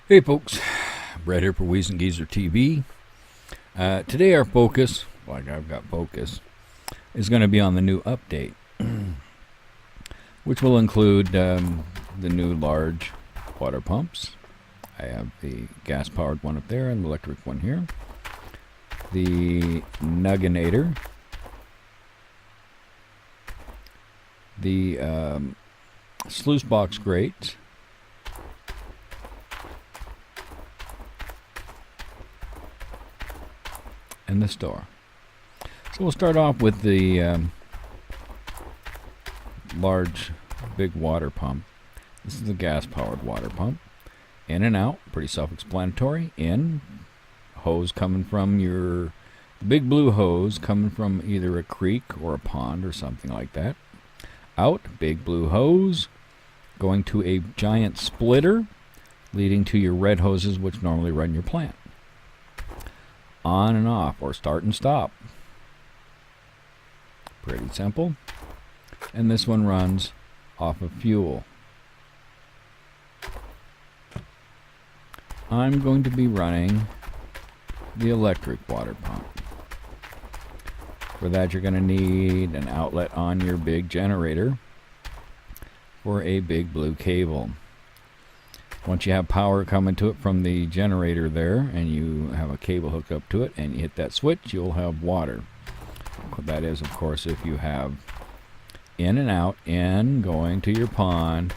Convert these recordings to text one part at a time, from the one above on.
Hey folks, Brett here for Wheeze and Geezer TV. Today our focus, like I've got focus, is going to be on the new update, which will include the new large water pumps. I have the gas-powered one up there and the electric one here. The Nuggetator. The Sluice Box Grates. And the store. So we'll start off with the large big water pump. This is the gas-powered water pump. In and out, pretty self-explanatory. In, hose coming from the big blue hose coming from either a creek or a pond or something like that. Out, big blue hose going to a giant splitter leading to your red hoses which normally run your plant. On and off, or start and stop. Pretty simple. And this one runs off of fuel. I'm going to be running the electric water pump. For that, you're going to need an outlet on your big generator for a big blue cable. Once you have power coming to it from the generator there, and you have a cable hooked up to it, and you hit that switch, you'll have water. That is, of course, if you have in and out, in going to your pond.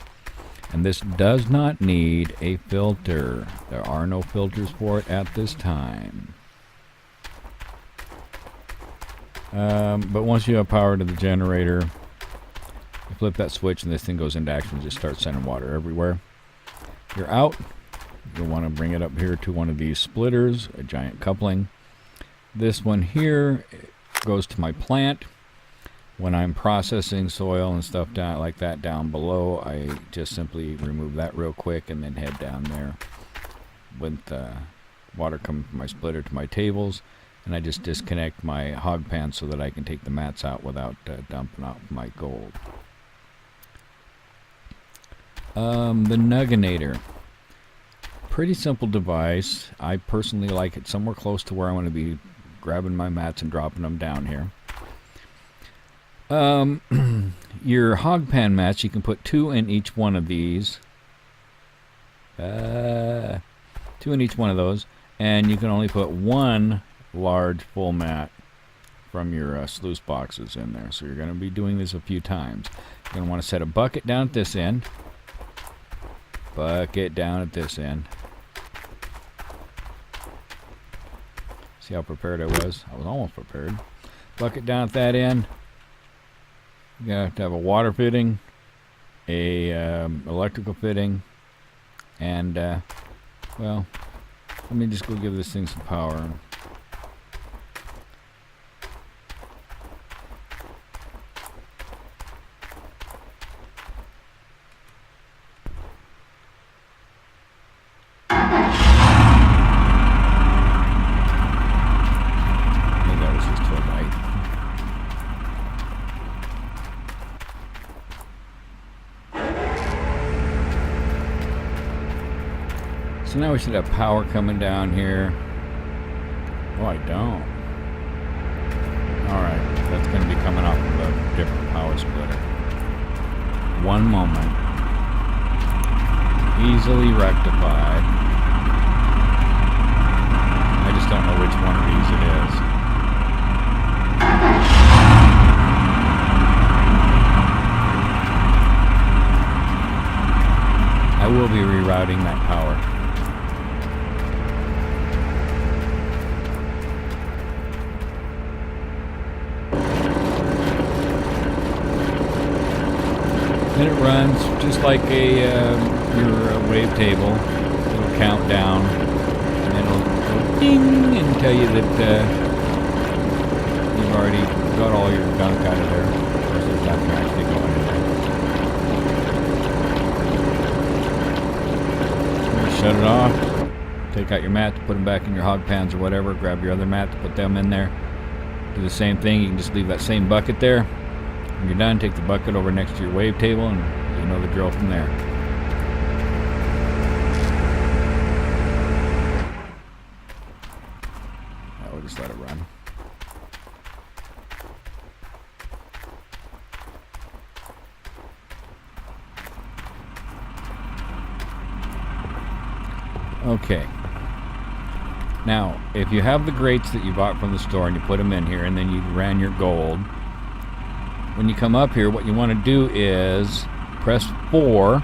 And this does not need a filter. There are no filters for it at this time. But once you have power to the generator, you flip that switch and this thing goes into action and just starts sending water everywhere. You're out. You'll want to bring it up here to one of these splitters, a giant coupling. This one here goes to my plant. When I'm processing soil and stuff down like that down below, I just simply remove that real quick and then head down there with water coming from my splitter to my tables. And I just disconnect my hog pan so that I can take the mats out without dumping out my gold. The Nuggetator. Pretty simple device. I personally like it somewhere close to where I want to be grabbing my mats and dropping them down here. Your hog pan mats, you can put 2 in each one of these. 2 in each one of those. And you can only put 1 large full mat from your sluice boxes in there. So you're going to be doing this a few times. You're going to want to set a bucket down at this end. Bucket down at this end. See how prepared I was? I was almost prepared. Bucket down at that end. You're going to have a water fitting, a electrical fitting, and well, let me just go give this thing some power. So now we should have power coming down here. Oh, I don't. Alright, that's going to be coming off of a different power splitter. One moment. Easily rectified. I just don't know which one of these it is. I will be rerouting that power. And it runs just like your wave table. It'll count down, and then it'll go ding and tell you that you've already got all your gunk out of there. Of course, there's nothing actually going in there. Shut it off. Take out your mat, put them back in your hog pans or whatever. Grab your other mat, put them in there. Do the same thing. You can just leave that same bucket there. When you're done, take the bucket over next to your wave table and you know the drill from there. Okay. Now, if you have the grates that you bought from the store and you put them in here and then you ran your gold, when you come up here, what you want to do is press 4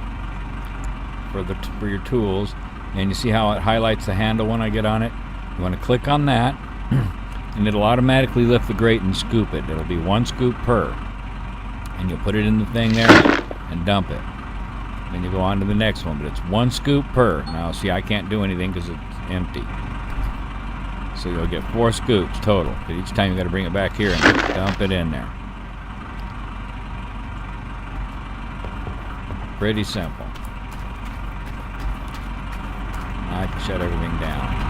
for your tools, and you see how it highlights the handle when I get on it? You want to click on that, and it'll automatically lift the grate and scoop it. It'll be 1 scoop per. And you'll put it in the thing there and dump it. Then you go on to the next one, but it's 1 scoop per. Now, see, I can't do anything because it's empty. So you'll get 4 scoops total. But each time you got to bring it back here and dump it in there. Pretty simple. Now I can shut everything down.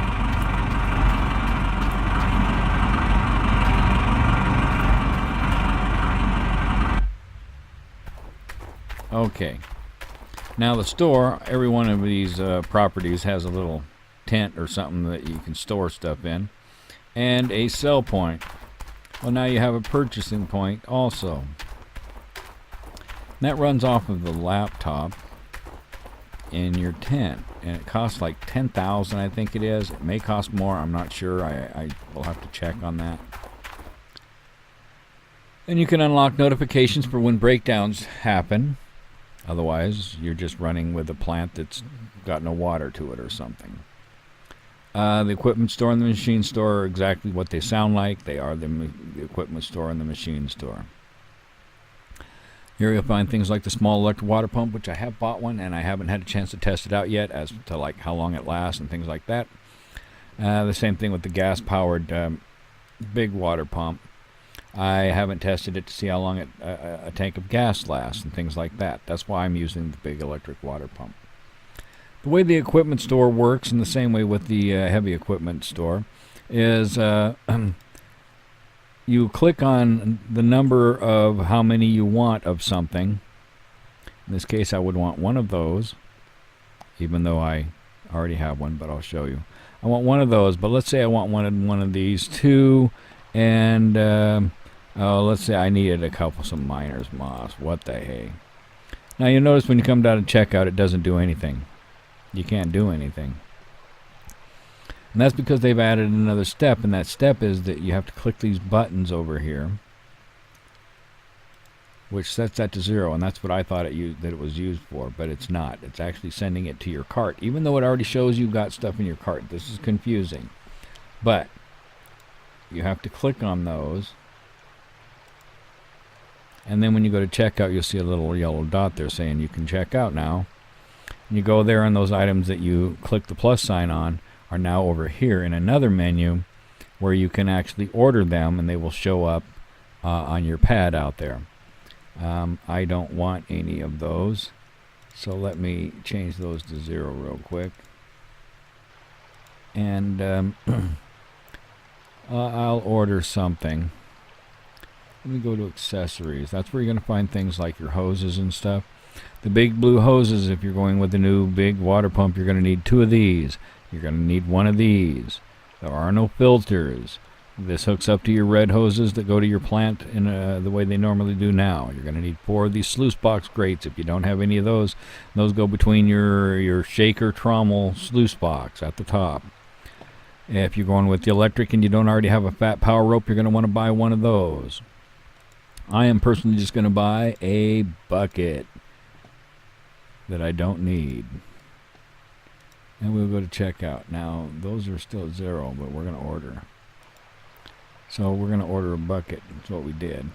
Okay. Now the store, every one of these properties has a little tent or something that you can store stuff in, and a sell point. Well, now you have a purchasing point also. And that runs off of the laptop in your tent, and it costs like 10,000, I think it is. It may cost more, I'm not sure. I will have to check on that. And you can unlock notifications for when breakdowns happen. Otherwise, you're just running with a plant that's got no water to it or something. The equipment store and the machine store are exactly what they sound like. They are the equipment store and the machine store. Here you'll find things like the small electric water pump, which I have bought one, and I haven't had a chance to test it out yet as to like how long it lasts and things like that. The same thing with the gas-powered big water pump. I haven't tested it to see how long a tank of gas lasts and things like that. That's why I'm using the big electric water pump. The way the equipment store works, in the same way with the heavy equipment store, is you click on the number of how many you want of something. In this case, I would want one of those, even though I already have one, but I'll show you. I want one of those, but let's say I want one of these too, and let's say I needed some miner's moss. What the hey? Now you'll notice when you come down to checkout, it doesn't do anything. You can't do anything. And that's because they've added another step, and that step is that you have to click these buttons over here, which sets that to 0, and that's what I thought that it was used for, but it's not. It's actually sending it to your cart, even though it already shows you've got stuff in your cart. This is confusing. But you have to click on those, and then when you go to checkout, you'll see a little yellow dot there saying you can check out now. And you go there, and those items that you click the plus sign on are now over here in another menu where you can actually order them, and they will show up on your pad out there. I don't want any of those, so let me change those to 0 real quick. And I'll order something. Let me go to accessories. That's where you're going to find things like your hoses and stuff. The big blue hoses, if you're going with the new big water pump, you're going to need 2 of these. You're going to need 1 of these. There are no filters. This hooks up to your red hoses that go to your plant in the way they normally do now. You're going to need 4 of these sluice box grates. If you don't have any of those go between your shaker trommel sluice box at the top. If you're going with the electric and you don't already have a fat power rope, you're going to want to buy 1 of those. I am personally just going to buy a bucket that I don't need. And we'll go to checkout. Now, those are still at 0, but we're going to order. So we're going to order a bucket. That's what we did.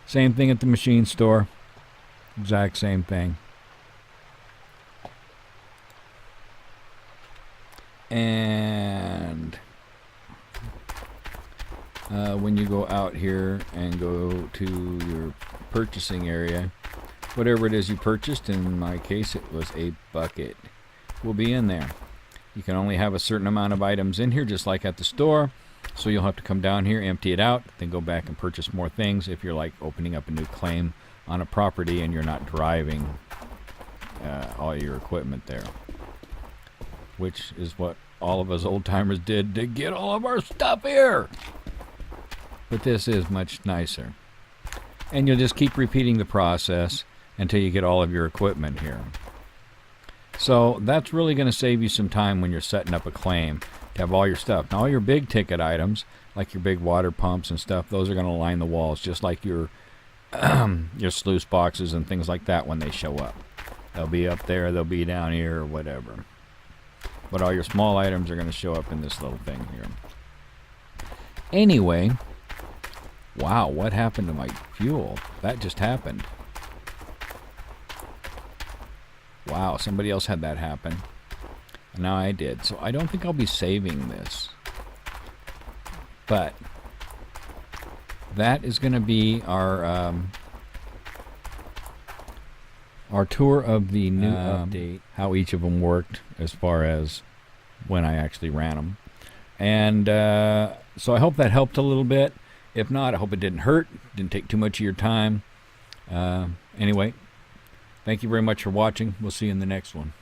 Same thing at the machine store. Exact same thing. And when you go out here and go to your purchasing area, whatever it is you purchased, in my case it was a bucket, will be in there. You can only have a certain amount of items in here, just like at the store. So you'll have to come down here, empty it out, then go back and purchase more things if you're like opening up a new claim on a property and you're not driving all your equipment there, which is what all of us old timers did to get all of our stuff here. But this is much nicer, and you'll just keep repeating the process until you get all of your equipment here. So that's really going to save you some time when you're setting up a claim to have all your stuff. Now all your big ticket items, like your big water pumps and stuff, those are going to line the walls just like your sluice boxes and things like that when they show up. They'll be up there, they'll be down here, or whatever. But all your small items are going to show up in this little thing here. Anyway, wow, what happened to my fuel? That just happened. Wow, somebody else had that happen. And now I did. So I don't think I'll be saving this. But that is going to be our tour of the new update, how each of them worked as far as when I actually ran them. And so I hope that helped a little bit. If not, I hope it didn't hurt, didn't take too much of your time. Anyway, thank you very much for watching. We'll see you in the next one.